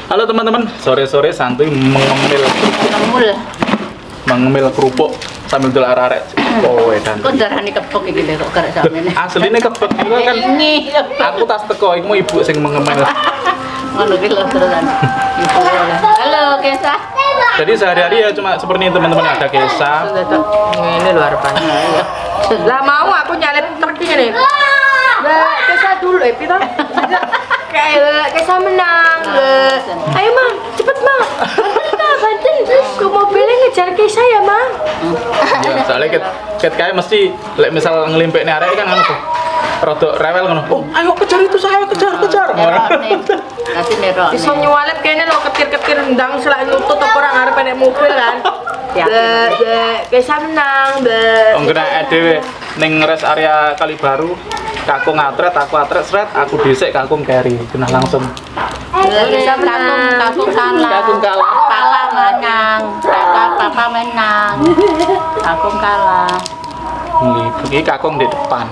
Halo teman-teman, sore-sore santuy mengemil kerupuk sambil dol arek. Oh, edan. Kok darane kepek iki lho kok karek sampeyan. Asline kepek itu kan. Aku tas teko iku ibu sing mengemil. Ngono ki lho terusan. Halo, Kesa. Jadi sehari-hari ya cuma seperti ini teman-teman, ada Kesa. Ini luar biasa. Lah mau aku nyalip terki ngene. Lah Kesa dulu pita. Kayak Kesa menang. Ayo Mang, cepet Mang. Banten ke mobilnya ngejar Kesa ya Mang. Ya, soalnya ket kayak mesti lek misal ngelimpekne arek kan anu tuh. Rodok rewel ngono. Oh, ayo kejar itu saya, kejar. Nanti nerok. Iso nyualep kene lo ketir-ketir ndang selak nyutut apa ora ngarep nek mobil kan. Ya, Kesa menang. Nggena dhewe ning res area Kalibaru. Kakung atret, aku atret sret, aku dhisik kakung carry. Kena langsung. Kesa menang. Kakung kalah. Kakung kalah. Papa menang. Papa menang. Kakung kalah. Ini kakung di depan.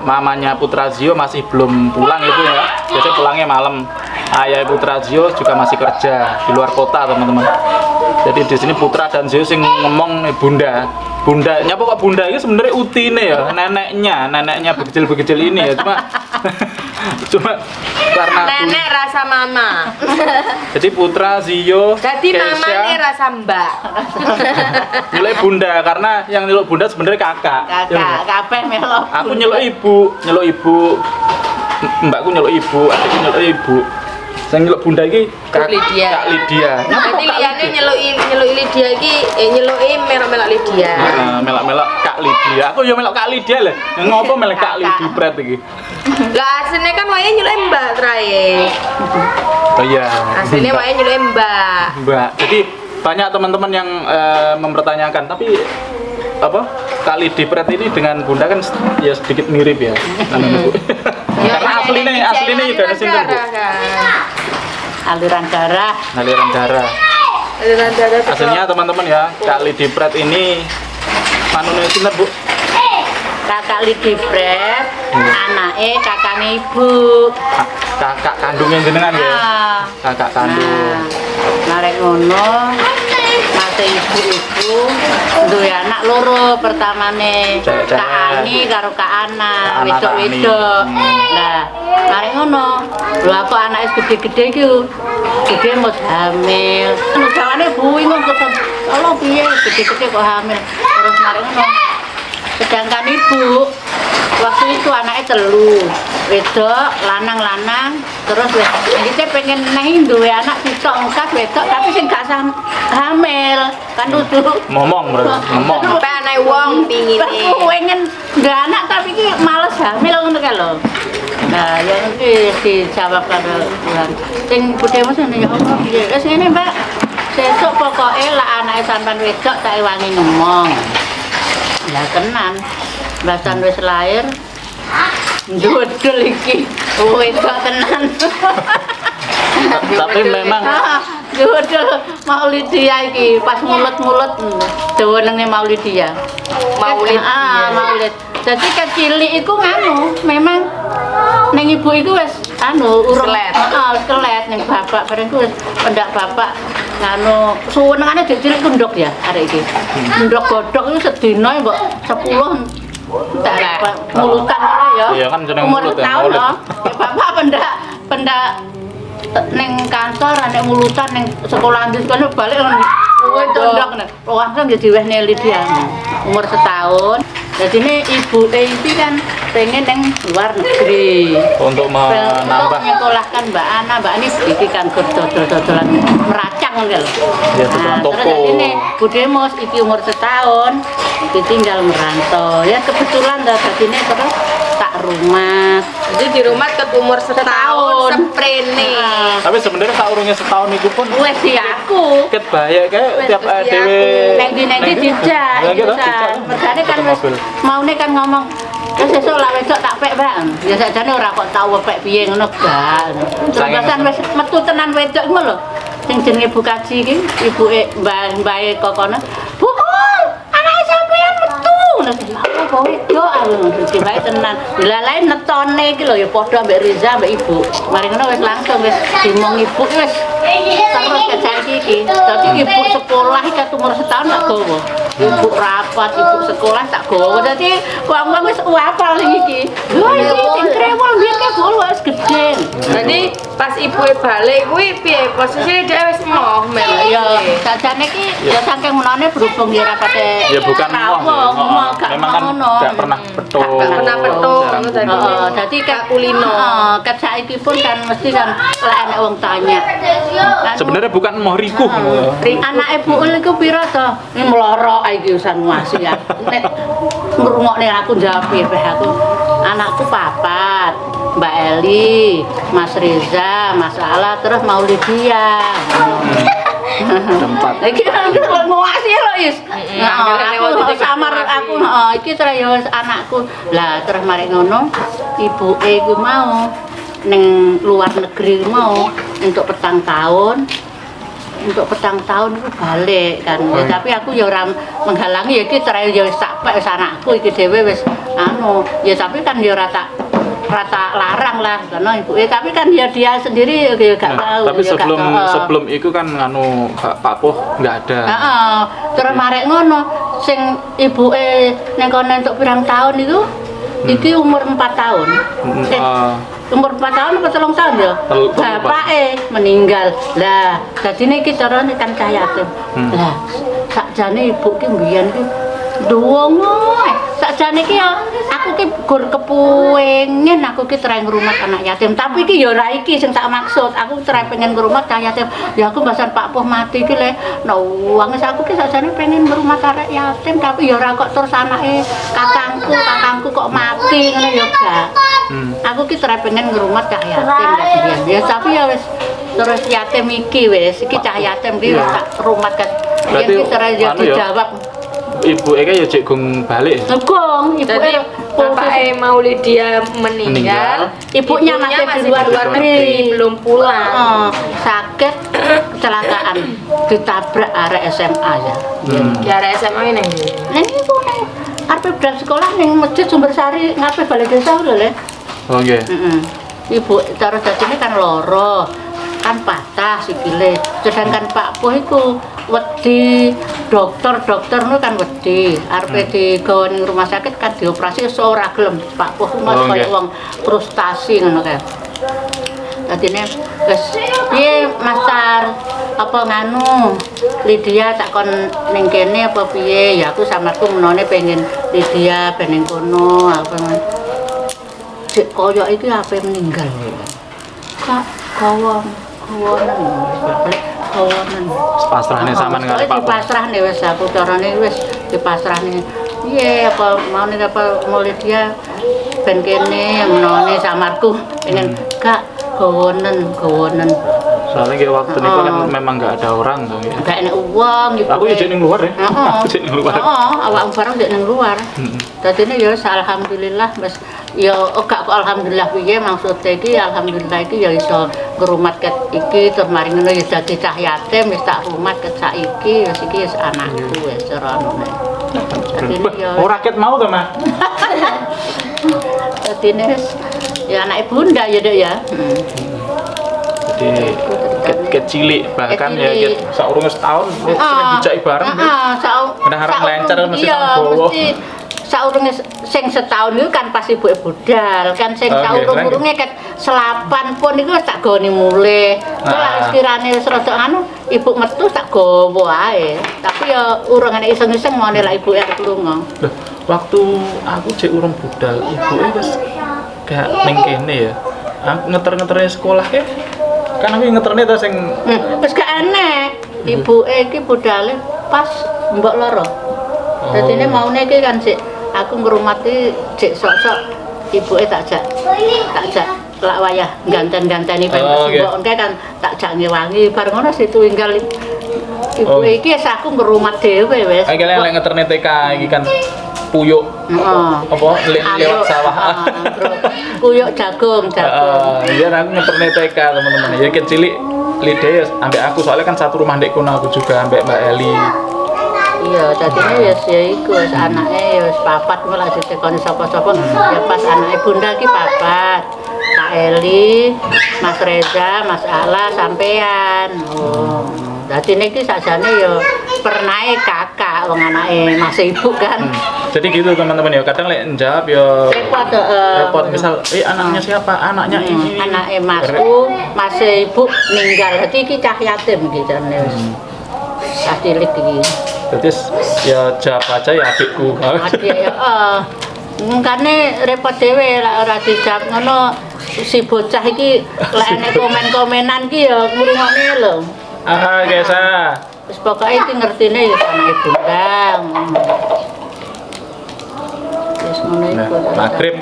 Mamanya Putra Zio masih belum pulang itu ya. Biasanya pulangnya malam. Ayah Putra Zio juga masih kerja di luar kota teman-teman. Jadi di sini Putra dan Zio sing ngomong bunda. Bundanya pokok bunda itu sebenarnya utine ya, neneknya bekecil ini ya, cuma karena nenek rasa mama. Jadi Putra Zio Jadi mamane rasa mbak. nilai bunda karena yang nyeluk bunda sebenarnya kakak. Kabeh melok. Aku nyeluk ibu, mbakku nyeluk ibu, adikku nyeluk ibu. Yang nyeluk bunda iki Kak Lydia. Nanti liyane nyeluki Lydia iki nyeluki melok-melok Lydia. Melok-melok Kak Lydia. Aku yo melok Kak Lydia lho. Ngopo melok Kak Lydia Pret iki? Lah asline kan wae nyeluki Mbak trae. Oh iya. Asline wae nyeluki Mbak. Jadi banyak teman-teman yang mempertanyakan tapi apa Kak Lydia Pret ini dengan bunda kan ya sedikit mirip ya. Karena aslinya juga ada sinten, Bu. Aliran darah. Aslinya teman-teman ya, Kak Lydia Pret ini manune sinten, Bu? Kakak Lydia Pret, anake kakane ibu. Kakak kandungnya jenengan ya? Kakak kandung. Narek ngono, mate ibu-ibu duwe anak loro pertamane. Kak Ani karo Kak Ana, wedok-wedok. Nah, narek ngono. Lho aku anake gede-gede iki. Gede mos hamil. Nusawane bingung kok. Allah piye gede-gede kok hamil. Terus narek ngono. Sedangkan ibu waktu itu anaknya telu, wedok, lanang, terus kita pengen naik duwe anak sitok ngkas wedok, tapi sing gak sah hamil, kan duduk. Ngomong. Sampai anake wong pingine. Pengen duwe anak tapi ki males hamil ngono kae lho. Nah, yang iki dijawab karo Tuhan. Sing budhe mesti ya Allah piye. Wis ngene, Mbak. Sesuk pokoke lek anake sampean wedok tak ewangi ngomong. Lah tenan. Basan wis lahir. Ndodol iki. Wedok tenan. Tapi memang ndodol Maulidia iki pas mulut-mulut dawane Maulidia. Maulid. Jadi kecilik iku nganu, memang ning ibu iku wis urung kelet ning bapak bareng ku wis pendak bapak nganu suwenengane cilik kundok ya arek iki. Kundok godhok iku sedina mbok 10 mulutan ngono ya. Iya kan jeneng umur mulut ya. Tahun loh. Bapak pendak ning kantor nek mulutan ning sekolah ndis kono balik kowe tondok nek langsung jadi wehne Lydia umur setahun. Jadi ini ibu ini kan pengen yang luar negeri untuk menambah menyekolahkan Mbak Ana, Mbak Ani sedikit kan dodol-dodolan meracang gitu. Ya, Terus ini Bu Demos iki umur setahun, tinggal merantau. Ya kebetulan tadi ini terus tak rumah. Jadi di rumah ke umur setahun seprene. Tapi sebenarnya saurungnya setahun itu pun wes sih aku ket bahaya kayak tiap dhewe neng dijak. Mergane kan wis maune kan ngomong sesuk lak wedok tak pek, Pak. Ya sakjane ora kok tau pek piye ngono gak. Terus wis metu tenan wedok ngono lho. Sing jenenge Bu Kaji iki, ibuke Mbah Kokono. Bu, anake sampean metu. Apa wedok aku bae tenan. Dilalae netone iki lho ya padha ambek Riza ambek ibu. Mari ngono wis langsung wis dimong ibu wis terus ke saiki iki. Dadi ibu sekolah iki umur setahun tak gowo. Ibu rapat, ibu sekolah tak gowo. Dadi wong-wong wis hafal iki. Lho iki sing krewol biyen ke gowo wis gedhe. Jadi pas ibu balik kuwi piye posisine dia wis emoh mel. Ya sajane iki ya saking menane berhubung ya rapate. Ya bukan emoh, gak memang kan ngono. gak pernah petuk. Gak pernah petuk, Jarang. ngono tadi. Heeh, dadi kat kulino. Heeh, kat saiki pun kan mesti kan lek ana wong tanya. Sebenarnya bukan emoh rikuh. Anake Bu Ul iku pira to? Ini melorok iki usan nguasi ya. Nek ngrungokne aku jawab piye aku. Anakku papat. Mbak Eli, Mas Reza, Mas Ala, terus Maulidia. Tempat. Iki kan nguasi lho, Is. Aku samar aku, iki terus ya anakku. Lah terus mari ngono, ibuke iku mau ning luar negeri mau untuk petang tahun itu balik kan. Ya, tapi aku ya ora menghalangi ya iki cerai ya sampe anakku iki dhewe wis anu ya tapi kan ya rata larang lah karena ibuke tapi kan ya dia sendiri ya gak tahu. Tapi ya, sebelum itu kan anu Pak Poh nggak ada. Heeh. Terus marek ngono sing ibuke ning kono entuk pirang tahun itu iki umur 4 tahun. Umur 4 tahun apa 3 tahun ya? Bapake meninggal. Lah, dadine iki carane kan cah yatim. Lah, sakjane ibu ki mbiyen ki ndonga. Sakjane ki ya aku ki gur kepengin aku ki try ngrumat anak yatim. Tapi ki ya ora iki sing tak maksud. Aku try pengen ngrumat cah yatim. Ya aku mbasan Pak Poh mati ki le. Wong aku ki sakjane pengen ngrumat arek yatim tapi ya ora kok terus anake kakangku kok mati ngono ya gak. Aku ki try pengen ngrumat cah yatim kan ya tapi ya wis terus yatim iki wis iki cah yatim iki wis tak rumat kan. Iki try ya dijawab. Ibu Eka ya cek gung balik. Gong, ibuke bapake Maulidia meninggal, ibunya masih di luar negeri belum pulang. Sakit kecelakaan ditabrak arek SMA ya. Di area SMA ini. Neng iku neng arep budal sekolah ning Masjid Sumbersari ngarepe Balai Desa lho le. Oh nggih. Ibu cara dadine kan loro. Kan patah sikile. Sedangkan Pak Poh iku wedi dokter nu kan wedi. Arepe digawa ning rumah sakit kan dioperasi ora gelem. Pak Poh mas kaya wong frustasi ngono kae. Dadine wis piye Mas Tar apa nganu Lydia tak kon ning kene apa piye ya aku samarku menone pengen Lydia ben ning kono apa cek koyo iki ape meninggal kak kawonan pasrahne sampean karo Pak Poh. Pasrahne wis aku carane wis dipasrahne piye apa maune apa Lydia ben kene menone samarku pengen kak gawonen. Soalnya kayak waktu itu kan memang nggak ada orang tuh ya. Nggak enak uang gitu. Aku ya jadi luar ya. Aku jadi luar. Awak barang jadi luar. Tadinya ya alhamdulillah mas. Ya gak kok alhamdulillah piye maksudnya iki alhamdulillah iki ya iso ngrumat ket iki terus mari ngono ya dadi cah yatim wis tak rumat ket saiki wis iki wis anakku wis cara ngono. Tadine ya ora ket mau to, Mas. Tadine ya anak bunda ya Dek ya. Jadi kecilik bahkan ya saurunge setahun sering dijaki bareng. Kadang-kadang lancar mesti bawa. Saurunge sing setahun itu kan pasti ibu budal kan sing saurung-urunge ket selapan pun iku tak goni mulih. Lah sekirane wis rada anu ibu metu tak gawa ae. Tapi ya urung enek iseng-iseng ngene lak ibuke arep lunga. Loh, waktu aku cek urung budal, ibuke wis gak ning kene ya. Ngeter-ngeterne sekolah ke kan aku ngeterne ta sing wis gak enek. Ibuke iki budale pas mbok loro. Dadine maune iki kan sik aku ngrumati cek sok-sok ibuke tak jak lak wayah ganten-ganteni ben mbok kan tak jak ngewangi bar ngono situ enggal ibuke iki aku ngrumat dhewe wis. Iki lek ngeterne TK iki kan puyuk apa lewat sawah. Puyuk jagung. Iya aku ngeterne TK teman-teman. Ya kecilik Lydia ambek aku soalnya kan satu rumah ndek kono aku juga ambek Mbak Eli. Iya, dadine ya iku wis anake ya wis papat malah ditekoni sapa-sapa. Ya pas anake bunda ki papat. Tak Eli, Mas Reza, Mas Ala, sampean. Oh. Dadi niki sakjane ya pernahe kakak wong anake Mas Ibu kan. Jadi gitu teman-teman ya, kadang lek njawab ya Repot repot, misal anaknya siapa? Anaknya ini. Anake Masku, Mas Ibu ninggal. Dadi iki cah yatim iki jane wis. Cah cilik iki. Jadi ya jawab aja ya adikku. Adik ya mengkane repot dhewe lek ora dijawab ngono si bocah iki lek enek komen-komenan ki ya ngrungokne lho. Ah, Gesa. Wis pokoke iki ngertine ya anake Bunda. Wis ngono Nah, iku. maghrib.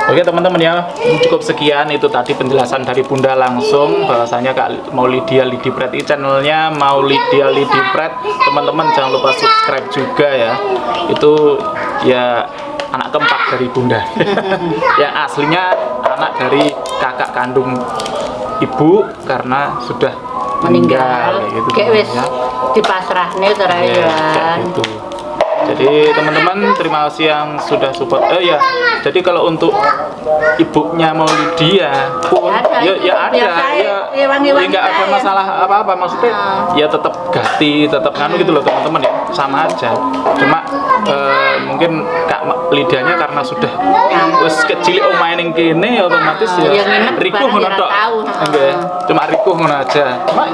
Oke teman-teman ya, cukup sekian itu tadi penjelasan dari Bunda langsung bahwasanya Kak Maulidia Lidipret ini channelnya Maulidia Lidipret. Teman-teman jangan lupa subscribe juga ya. Itu ya anak keempat dari Bunda. Yang aslinya anak dari kakak kandung ibu karena sudah meninggal gitu. Kayak wis dipasrahne ora ya. Kayak gitu. Jadi teman-teman terima kasih yang sudah support. Ya, jadi kalau untuk ibunya Maulidia pun Ada, ya ada ya hewan-hewan nggak ada kita ya. masalah apa-apa, maksudnya ya tetap ganti, tetap nganu gitu loh teman-teman ya, sama aja. Cuma mungkin Kak Lidianya karena sudah wis kecil omahe ning kene ya otomatis ya Ya, nginep rikuh bareng ngono ya tok. tahu. Nggih, cuma rikuh ngono aja. Cuma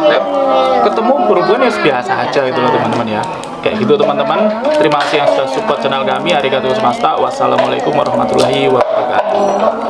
ketemu berhubungan ya biasa aja gitu loh teman-teman ya. Kayak gitu teman-teman. Terima kasih yang sudah support channel kami. Arigatou gozaimasu. Wassalamualaikum warahmatullahi wabarakatuh.